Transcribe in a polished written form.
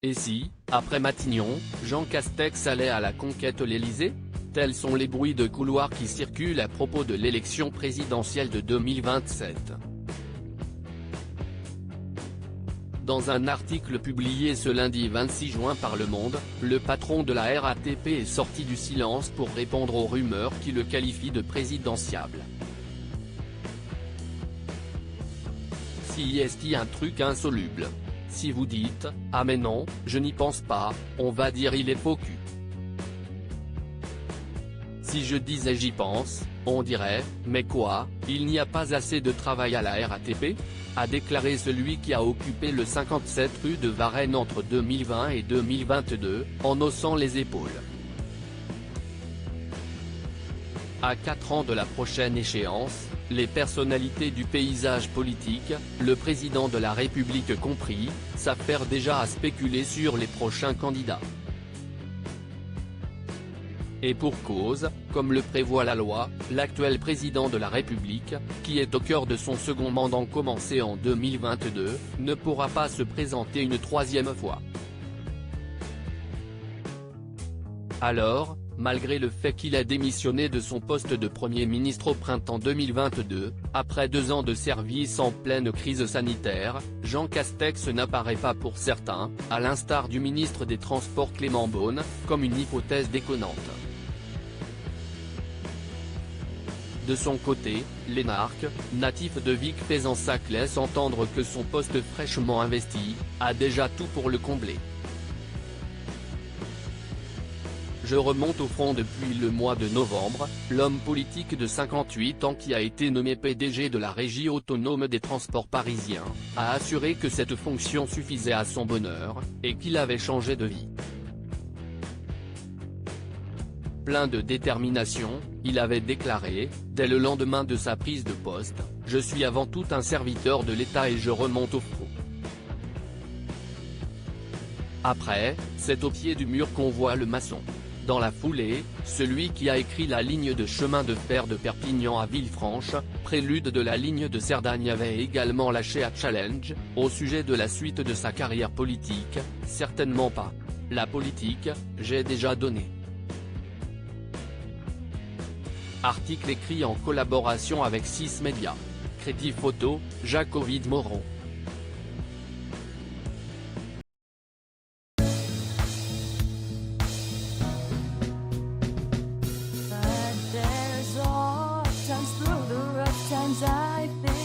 Et si, après Matignon, Jean Castex allait à la conquête de l'Élysée? Tels sont les bruits de couloir qui circulent à propos de l'élection présidentielle de 2027. Dans un article publié ce lundi 26 juin par Le Monde, le patron de la RATP est sorti du silence pour répondre aux rumeurs qui le qualifient de présidentiable. Si est un truc insoluble. Si vous dites « Ah mais non, je n'y pense pas », on va dire il est faux cul. Si je disais j'y pense, on dirait « Mais quoi, il n'y a pas assez de travail à la RATP ?» a déclaré celui qui a occupé le 57 rue de Varennes entre 2020 et 2022, en haussant les épaules. À 4 ans de la prochaine échéance, les personnalités du paysage politique, le président de la République compris, s'affairent déjà à spéculer sur les prochains candidats. Et pour cause, comme le prévoit la loi, l'actuel président de la République, qui est au cœur de son second mandat commencé en 2022, ne pourra pas se présenter une troisième fois. Alors, malgré le fait qu'il a démissionné de son poste de Premier ministre au printemps 2022, après 2 ans de service en pleine crise sanitaire, Jean Castex n'apparaît pas pour certains, à l'instar du ministre des Transports Clément Beaune, comme une hypothèse déconnante. De son côté, l'énarque, natif de Vic-Fezensac laisse entendre que son poste fraîchement investi, a déjà tout pour le combler. Je remonte au front depuis le mois de novembre, l'homme politique de 58 ans qui a été nommé PDG de la Régie autonome des transports parisiens, a assuré que cette fonction suffisait à son bonheur, et qu'il avait changé de vie. Plein de détermination, il avait déclaré, dès le lendemain de sa prise de poste, « Je suis avant tout un serviteur de l'État et je remonte au front ». Après, c'est au pied du mur qu'on voit le maçon. Dans la foulée, celui qui a écrit la ligne de chemin de fer de Perpignan à Villefranche, prélude de la ligne de Cerdagne, avait également lâché un challenge, au sujet de la suite de sa carrière politique, « Certainement pas. La politique, j'ai déjà donné ». Article écrit en collaboration avec 6 médias. Crédit photo, Jacques-Ovid Moron. But there's all times through the rough times I think